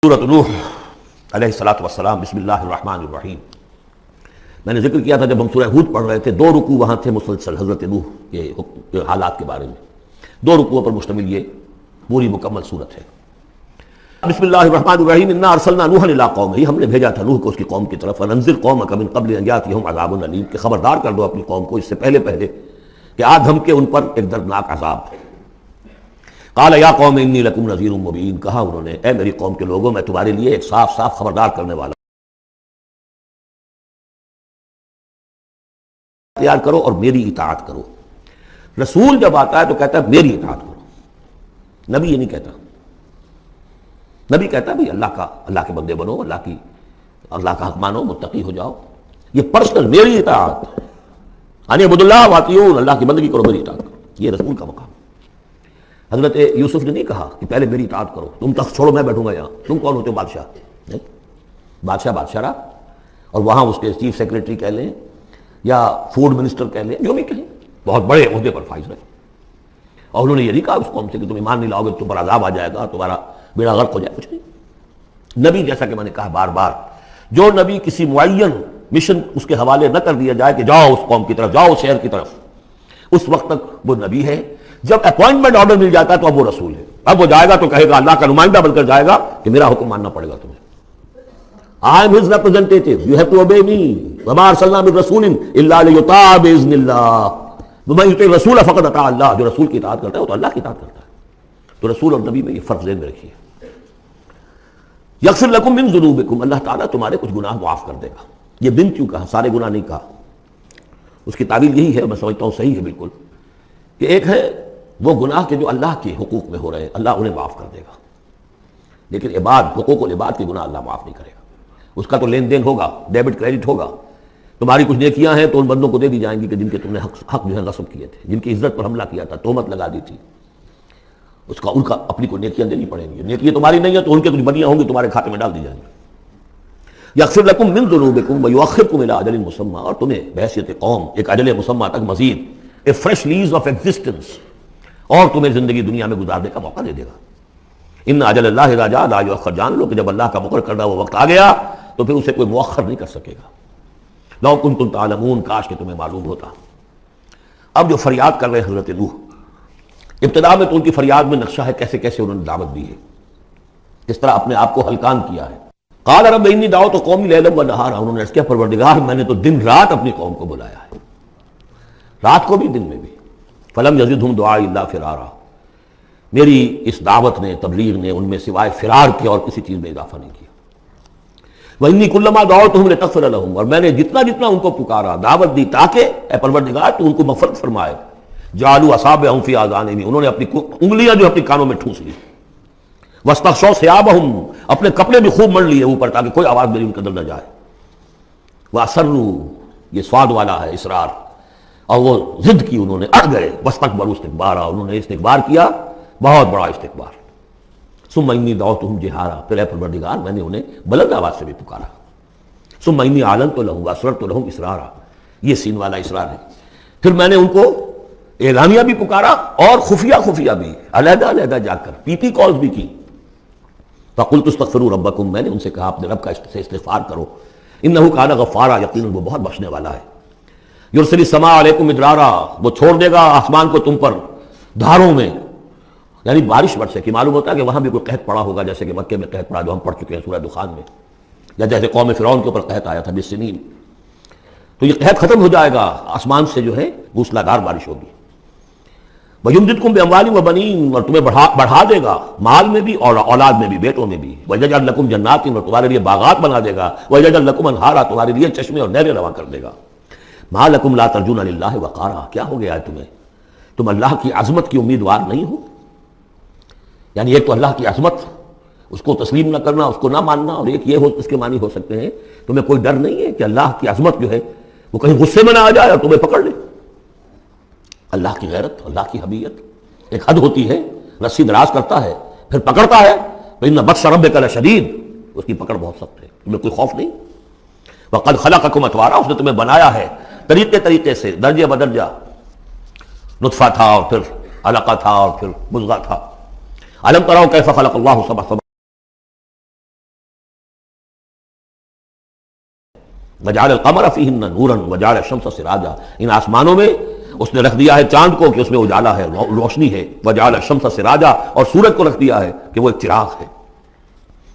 سورۃ نوح علیہ الصلوۃ والسلام۔ بسم اللہ الرحمن الرحیم۔ میں نے ذکر کیا تھا جب ہم سورہ ہود پڑھ رہے تھے، 2 رکوع وہاں تھے مسلسل حضرت نوح کے حالات کے بارے میں، 2 رکوعوں پر مشتمل یہ پوری مکمل سورت ہے۔ بسم اللہ الرحمن الرحیم۔ انا ارسلنا نوحا الی قومہ، ہم نے بھیجا تھا نوح کو اس کی قوم کی طرف، انذر قومک من قبل ان یاتیہم عذاب الیم، کہ خبردار کر دو اپنی قوم کو اس سے پہلے کہ آ دھمکے ان پر ایک دردناک عذاب۔ قال یا قوم انی لکم نذیر مبین، کہا انہوں نے اے میری قوم کے لوگوں میں تمہارے لیے ایک صاف صاف خبردار کرنے والا تیار کرو اور میری اطاعت کرو۔ رسول جب آتا ہے تو کہتا ہے میری اطاعت کرو، نبی یہ نہیں کہتا۔ نبی کہتا ہے بھئی اللہ کے بندے بنو، اللہ کا حق مانو، متقی ہو جاؤ، یہ پرسنل میری اطاعت، ان اعبدوا اللہ واطیعون، اللہ کی بندگی کرو، میری اطاعت کرو، یہ رسول کا مقام۔ حضرت یوسف نے نہیں کہا کہ پہلے میری اطاعت کرو، تم تخت چھوڑو میں بیٹھوں گا یہاں، تم کون ہوتے ہو بادشاہ؟ نہیں، بادشاہ رہا، اور وہاں اس کے چیف سیکریٹری کہہ لیں یا فوڈ منسٹر کہہ لیں، جو بھی کہیں، بہت بڑے عہدے پر فائز رہے، اور انہوں نے یہ نہیں کہا اس قوم سے کہ تم ایمان نہیں لاؤ گے تم پر عذاب آ جائے گا، تمہارا بیڑا غرق ہو جائے، کچھ نہیں۔ نبی جیسا کہ میں نے کہا بار بار، جو نبی کسی معین مشن اس کے حوالے نہ کر دیا جائے کہ جاؤ اس قوم کی طرف، جاؤ اس شہر کی طرف، اس وقت تک وہ نبی ہے۔ جب اپوائنٹمنٹ آرڈر مل جاتا ہے تو اب وہ رسول ہے، اب وہ جائے گا تو کہے گا، اللہ کا نمائندہ بن کر جائے گا کہ میرا حکم ماننا پڑے گا تمہیں۔ I am his representative, you have to obey me. وَمَا أَرْسَلْنَا مِن رَسُولٍ إِلَّا لِيُطَاعَ بِإِذْنِ اللَّهِ، وَمَن يُطِعِ الرَّسُولَ فَقَدْ أَطَاعَ اللَّهَ، جو رسول کی اطاعت کرتا ہے وہ تو اللہ کی اطاعت کرتا ہے۔ تو رسول اور نبی میں یہ فرق ذہن میں رکھیے۔ یغفر لکم من ذنوبکم، اللہ تعالیٰ تمہارے کچھ گناہ معاف کر دے گا۔ یہ بن کیوں کہا، سارے گناہ نہیں کہا۔ اس کی تعبیر یہی ہے، میں سمجھتا ہوں صحیح ہے بالکل، کہ ایک ہے وہ گناہ کے جو اللہ کے حقوق میں ہو رہے ہیں، اللہ انہیں معاف کر دے گا، لیکن عباد، حقوق العباد کے گناہ اللہ معاف نہیں کرے گا۔ اس کا تو لین دین ہوگا، ڈیبٹ کریڈٹ ہوگا، تمہاری کچھ نیکیاں ہیں تو ان بندوں کو دے دی جائیں گی کہ جن کے تم نے حق جو ہے غصب کیے تھے، جن کی عزت پر حملہ کیا تھا، تہمت لگا دی تھی، ان کا اپنی کوئی نیکیاں دینی پڑیں گی۔ نیکیاں تمہاری نہیں ہیں تو ان کے کچھ بدیاں ہوں گی، تمہارے کھاتے میں ڈال دی جائیں گی۔ یغفر لکم من ذنوبکم ویؤخرکم الی اجل مسمى، اور تمہیں بحیثیت قوم ایک اجل مسمى تک مزید a fresh lease of existence, اور تمہیں زندگی دنیا میں گزارنے کا موقع دے دے گا۔ ان اجل اللہ اذا جاء لا یؤخر، جان لو کہ جب اللہ کا مقرر کردہ وہ وقت آ گیا تو پھر اسے کوئی مؤخر نہیں کر سکے گا۔ لو کنتم تعلمون، کاش کہ تمہیں معلوم ہوتا۔ اب جو فریاد کر رہے ہیں حضرت نوح، ابتدا میں تو ان کی فریاد میں نقشہ ہے کیسے کیسے انہوں نے دعوت دی ہے، کس طرح اپنے آپ کو ہلکان کیا ہے۔ قال رب انی دعوت قومی لیلا ونہارا، انہوں نے عرض کیا پروردگار میں نے تو دن رات اپنی قوم کو بلایا ہے، رات کو بھی دن میں بھی۔ فلم یزدہم دعائی الا فرارا، میری اس دعوت نے، تبلیغ نے ان میں سوائے فرار کے اور کسی چیز میں اضافہ نہیں کیا۔ وَإِنِّي كُلَّمَا دَعَوْتُهُمْ لِتَغْفِرَ لَهُمْ، اور میں نے جتنا ان کو پکارا، دعوت دی تاکہ اے پروردگار تو ان کو مغفرت فرمائے، جعلوا اصابعهم فی آذانہم، انہوں نے اپنی انگلیاں جو اپنی کانوں میں ٹھونس لی، واستغشوا ثیابہم، اپنے کپڑے بھی خوب مڑ لیے اوپر تاکہ کوئی آواز میری ان کے اندر نہ جائے، وَأَصَرُّوا، یہ سواد والا ہے اصرار، اور وہ ضد کی، انہوں نے اڑ گئے، واستكبروا استکبارا، انہوں نے استکبار کیا، بہت بڑا استکبار۔ ثم انی دعوتہم جہارا، پھر اے پروردگار میں نے انہیں بلند آواز سے بھی پکارا۔ ثم انی اعلنت لہم واسررت لہم اسرارا، یہ سین والا اسرار ہے۔ پھر میں نے ان کو اعلانیہ بھی پکارا اور خفیہ بھی، علیحدہ علیحدہ جا کر پی پی کالز بھی کی۔ فقلت استغفروا ربکم، میں نے ان سے کہا اپنے رب کا سے استغفار کرو، انہ کان غفارا، یقیناً وہ بہت بخشنے والا ہے۔ یرسل السماء علیکم مدرارا، وہ چھوڑ دے گا آسمان کو تم پر دھاروں میں، یعنی بارش برسے، کہ معلوم ہوتا ہے کہ وہاں بھی کوئی قحط پڑا ہوگا، جیسے کہ مکے میں قحط پڑا جو ہم پڑھ چکے ہیں سورہ دخان میں، یا جیسے قوم فرعون کے اوپر قحط آیا تھا بالسنین، تو یہ قحط ختم ہو جائے گا، آسمان سے جو ہے موسلا دھار بارش ہوگی۔ وَيُمْدِدْكُمْ بِأَمْوَالٍ وَبَنِينَ، اور تمہیں بڑھا دے گا مال میں بھی اور اولاد میں بھی، بیٹوں میں بھی۔ وَيَجْعَلْ لَكُمْ جَنَّاتٍ، اور تمہارے لیے باغات بنا دے گا۔ وَيَجْعَلْ لَكُمْ أَنْهَارًا، تمہارے لیے چشمے اور نہریں رواں کر دے گا۔ مَا لَكُمْ لَا تَرْجُونَ لِلَّهِ وَقَارًا، کیا ہو گیا ہے تم اللہ کی عظمت کی امیدوار نہیں ہو؟ یعنی ایک تو اللہ کی عظمت، اس کو تسلیم نہ کرنا، اس کو نہ ماننا، اور ایک یہ ہو، اس کے معنی ہو سکتے ہیں تمہیں کوئی ڈر نہیں ہے کہ اللہ کی عظمت جو ہے وہ کہیں غصے میں نہ آ جائے اور تمہیں پکڑ لے۔ اللہ کی غیرت، اللہ کی حمیت ایک حد ہوتی ہے، رسی دراز کرتا ہے پھر پکڑتا ہے، فإن بطش ربک لشدید، اس کی پکڑ بہت سخت ہے، تمہیں کوئی خوف نہیں۔ وقد خلقکم اطوارا، اس نے تمہیں بنایا ہے طریقے سے، درجہ بدرجہ، نطفہ تھا اور پھر علقہ تھا اور پھر مضغہ تھا۔ الم تروا کیف خلق اللہ سبع وجعل القمر فیہن نورا وجعل الشمس سراجا، ان آسمانوں میں اس نے رکھ دیا ہے چاند کو کہ اس میں اجالا ہے، روشنی ہے، وجعل الشمس سراجا، اور سورج کو رکھ دیا ہے کہ وہ ایک چراغ ہے،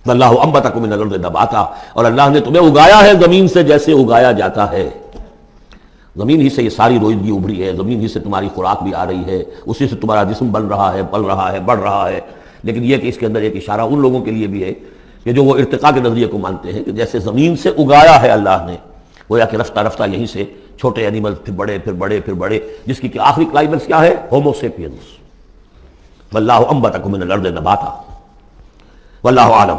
واللہ انبتکم من الارض نباتا، اور اللہ نے تمہیں اگایا ہے زمین سے جیسے اگایا جاتا ہے، زمین ہی سے یہ ساری روزگی ابھری ہے، زمین ہی سے تمہاری خوراک بھی آ رہی ہے، اسی سے تمہارا جسم بن رہا ہے، پل رہا ہے، بڑھ رہا ہے۔ لیکن یہ کہ اس کے اندر ایک اشارہ ان لوگوں کے لیے بھی ہے کہ جو وہ ارتقاء کے نظریے کو مانتے ہیں کہ جیسے زمین سے اگایا ہے اللہ نے، گویا کہ رفتہ رفتہ یہیں سے چھوٹے اینیمل پھر بڑے پھر بڑے پھر بڑے، جس کی کہ آخری کلائمیکس کیا ہے؟ Homo sapiens. واللہ انبتکم من الارض نباتا واللہ اعلم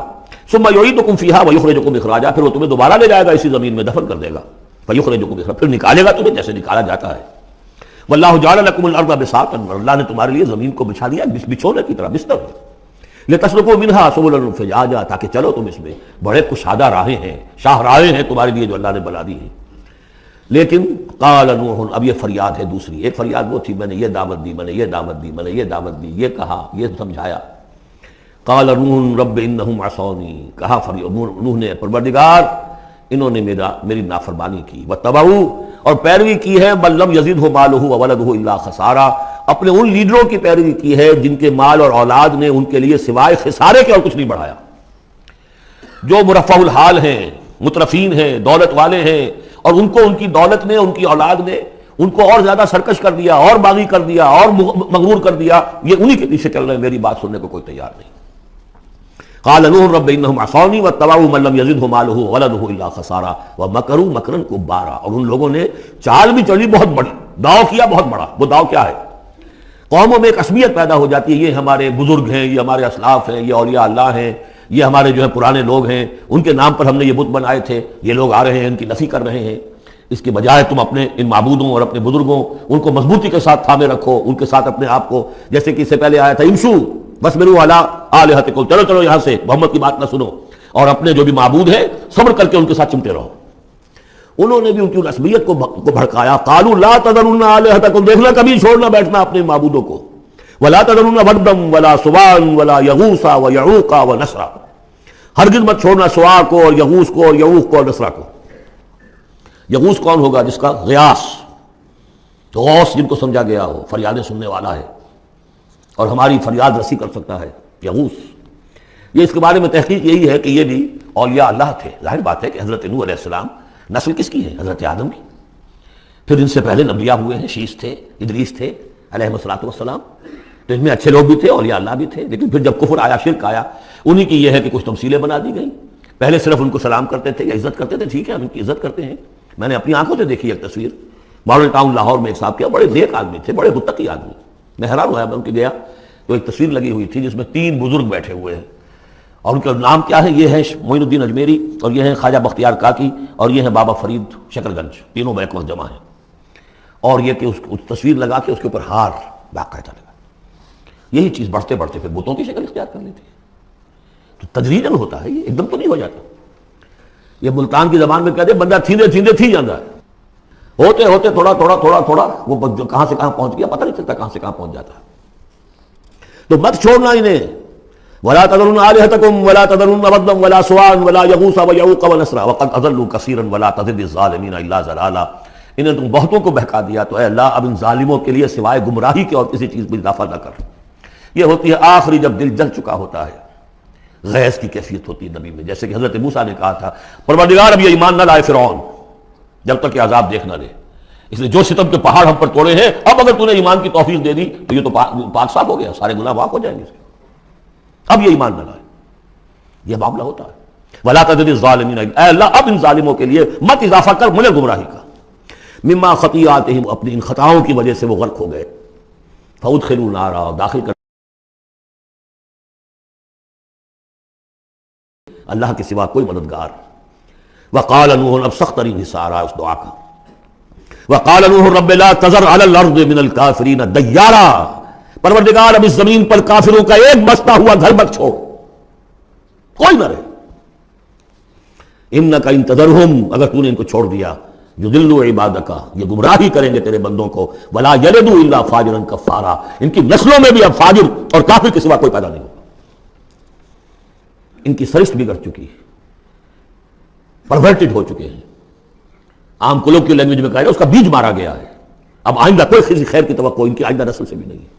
ثم یعیدکم فیہا ویخرجکم اخراجا، پھر وہ تمہیں دوبارہ لے جائے گا اسی زمین میں، دفن کر دے گا، فیخرجکم اخراجا، پھر نکالے گا تمہیں جیسے نکالا جاتا ہے۔ واللہ جعل لکم الارض بساطا، اللہ نے تمہارے لیے زمین کو بچھا دیا بچھونے کی طرح، بستر، لتسلکوا منہا سبلا فجاجا، تاکہ چلو تم اس میں، بڑے کشادہ راہیں ہیں، شاہ راہیں ہیں تمہارے لیے جو اللہ نے بنا دی ہیں۔ لیکن قال نوح، اب یہ فریاد ہے دوسری، ایک فریاد وہ تھی میں نے یہ دعوت دی، میں نے یہ دعوت دی، میں نے یہ دعوت دی، یہ کہا، یہ سمجھایا۔ قال نوح رب انہم عصونی، کہا نوح نے پروردگار انہوں نے میری نافرمانی کی، واتبعوا، اور پیروی کی ہے من لم یزدہ مالہ وولدہ الا خسارا، اپنے ان لیڈروں کی پیروی کی ہے جن کے مال اور اولاد نے ان کے لیے سوائے خسارے کے اور کچھ نہیں بڑھایا، جو مرفع الحال ہیں، مترفین ہیں، دولت والے ہیں، اور ان کو ان کی دولت نے، ان کی اولاد نے ان کو اور زیادہ سرکش کر دیا، اور باغی کر دیا، اور مغرور کر دیا، یہ انہی کے پیچھے چل رہے ہیں، میری بات سننے کو کوئی تیار نہیں۔ قال نوح رب انہم عصونی واتبعوا من لم یزدہ مالہ وولدہ الا خسارا ومکروا مکرا کبارا، اور ان لوگوں نے چال بھی چلی بہت بڑی، داؤ کیا بہت بڑا۔ وہ داؤ کیا ہے؟ قوموں میں ایک عصبیت پیدا ہو جاتی ہے، یہ ہمارے بزرگ ہیں، یہ ہمارے اسلاف ہیں، یہ اولیاء اللہ ہیں، یہ ہمارے جو ہے پرانے لوگ ہیں، ان کے نام پر ہم نے یہ بت بنائے تھے، یہ لوگ آ رہے ہیں ان کی نفی کر رہے ہیں۔ اس کے بجائے تم اپنے ان معبودوں اور اپنے بزرگوں ان کو مضبوطی کے ساتھ تھامے رکھو، ان کے ساتھ اپنے آپ کو، جیسے کہ اس سے پہلے آیا تھا امشو واسبروا علی آلہتکم، چلو چلو یہاں سے محمد کی بات نہ سنو، اور اپنے جو بھی معبود ہیں صبر کر کے ان کے ساتھ چمٹے رہو۔ انہوں نے بھی ان کی عصبیت کو بھڑکایا، قالوا لا تذرن آلہتکم، دیکھنا کبھی چھوڑنا بیٹھنا اپنے معبودوں کو، ولا تذرن ودا ولا سواعا ولا یغوث ویعوق ونسرا، ہرگز مت چھوڑنا سواع کو اور یغوث کو اور یعوق کو اور نسرا کو۔ یغوث کون ہوگا؟ جس کا غیاث، تو غوث جن کو سمجھا گیا ہو، فریادیں سننے والا ہے اور ہماری فریاد رسی کر سکتا ہے، یغوث۔ یہ اس کے بارے میں تحقیق یہی ہے کہ یہ بھی اولیاء اللہ تھے۔ ظاہر بات ہے کہ حضرت نوح علیہ السلام نسل کس کی ہے؟ حضرت آدم کی۔ پھر ان سے پہلے انبیاء ہوئے ہیں، شیث تھے، ادریس تھے علیہ السلام، تو ان میں اچھے لوگ بھی تھے، اولیاء اللہ بھی تھے۔ لیکن پھر جب کفر آیا، شرک آیا، انہی کی یہ ہے کہ کچھ تمثیلیں بنا دی گئیں۔ پہلے صرف ان کو سلام کرتے تھے یا عزت کرتے تھے، ٹھیک ہے ہم ان کی عزت کرتے ہیں۔ میں نے اپنی آنکھوں سے دیکھی ایک تصویر، ماڈل ٹاؤن لاہور میں ایک صاحب کیا، بڑے نیک آدمی تھے، بڑے متقی آدمی، میں حیران ہوا، میں ان کی گیا تو ایک تصویر لگی ہوئی تھی جس میں 3 بزرگ بیٹھے ہوئے ہیں، اور ان کا نام کیا ہے؟ یہ ہے معین الدین اجمیری، اور یہ ہیں خواجہ بختیار کاکی، اور یہ ہیں بابا فرید شکر گنج، تینوں بیک وقت جمع ہیں۔ اور یہ کہ اس تصویر لگا کے اس کے اوپر ہار باقاعدہ لگا۔ یہی چیز بڑھتے بڑھتے پھر بتوں کی شکل اختیار کر لیتی ہے۔ تو تدریجاً ہوتا ہے، یہ ایک دم تو نہیں ہو جاتا۔ یہ ملتان کی زبان میں کہتے ہیں بندہ تھیندے تھیندے تھی جاتا ہے، ہوتے ہوتے تھوڑا تھوڑا تھوڑا تھوڑا وہ کہاں سے کہاں پہنچ گیا پتہ نہیں چلتا، کہاں سے کہاں پہنچ جاتا ہے۔ تو مت چھوڑنا انہیں، ولا تذرن آلہتکم ولا تذرن ودا ولا سواعا ولا یغوث ویعوق ونسرا وقد اضلوا کثیرا ولا تزد الظالمین الا ضلالا، انہیں تم بہتوں کو بہکا دیا، تو اے اللہ اب ان ظالموں کے لیے سوائے گمراہی کے اور کسی چیز میں اضافہ نہ کر۔ یہ ہوتی ہے آخری جب دل جل چکا ہوتا ہے، غیظ کی کیفیت ہوتی ہے نبی میں، جیسے کہ حضرت موسیٰ نے کہا تھا پروردگار اب یہ ایمان نہ لائے فرعون جب تک کہ عذاب دیکھ نہ لے، اس لیے جو ستم کے پہاڑ ہم پر توڑے ہیں، اب اگر تو نے ایمان کی توفیق دے دی تو یہ تو پاک صاف ہو گیا، سارے گناہ معاف ہو جائیں گے، اب یہ ایمان نہ لائے۔ یہ معاملہ ہوتا ہے، ولا تزد الظالمین، اے اللہ اب ان ظالموں کے لیے مت اضافہ کر مجھے گمراہی کا، مما خطیئاتہم، اپنی ان خطاؤں کی وجہ سے وہ غرق ہو گئے، فادخلوا نارا، داخل کر اللہ کے سوا کوئی مددگار۔ وقال نوح، اب سخت ترین حصہ آ رہا ہے اس دعا کا، وقال نوح رب لا تذر على الارض من الكافرین دیارا، پروردگار اب اس زمین پر کافروں کا ایک بستا ہوا گھر مت چھوڑ، کوئی نہ رہے۔ انک ان تذرہم، اگر تو نے ان کو چھوڑ دیا، یضلوا عبادک، یہ گمراہی کریں گے تیرے بندوں کو، ولا یلدوا الا فاجرا کفارا، ان کی نسلوں میں بھی اب فاجر اور کافر کے سوا کوئی پیدا نہیں ہوگا۔ ان کی سرشت بگڑ چکی ہے، پرورٹڈ ہو چکے ہیں، عام کلوب کی لینگویج میں کہا جائے اس کا بیج مارا گیا ہے. اب آئندہ کوئی کسی خیر کی توقع ان کی آئندہ نسل سے بھی نہیں ہے.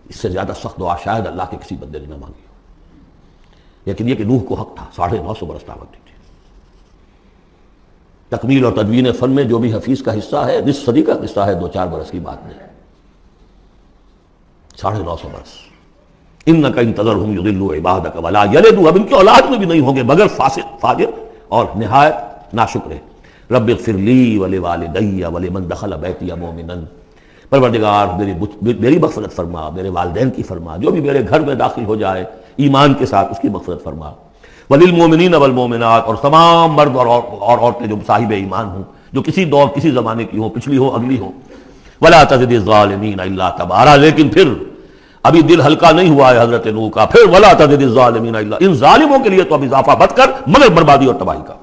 اس سے زیادہ سخت دعا شاید اللہ کے کسی بندے نے نہ مانگی ہو. لیکن یہ کہ نوح کو حق تھا، 950 برس دعوت دی تھی. تکمیل اور تدوین فن میں جو بھی حفیظ کا حصہ ہے، نصف صدی کا حصہ ہے، 2-4 برس کی بات نہیں. 950 برس. انک ان تذرہم یضلوا عبادک ولا یلدوا، اب ان کی اولاد میں بھی نہیں ہوں گے مگر فاسق، فاجر اور نہایت ناشکر. رب اغفر لی ولوالدی ولمن دخل بیتی مؤمنا، پروردگار میری مغفرت فرما، میرے والدین کی فرما، جو بھی میرے گھر میں داخل ہو جائے ایمان کے ساتھ اس کی مغفرت فرما. وللمؤمنین والمؤمنات، اور تمام مرد اور عورتیں جو صاحب ایمان ہوں، جو کسی دور کسی زمانے کی ہوں، پچھلی ہو اگلی ہو. ولا تزد الظالمین الا تبارا، لیکن پھر ابھی دل ہلکا نہیں ہوا ہے حضرت نوح کا. پھر ولا تزد الظالمین الا، ان ظالموں کے لیے تو اب اضافہ مت کر مگر بربادی اور تباہی کا.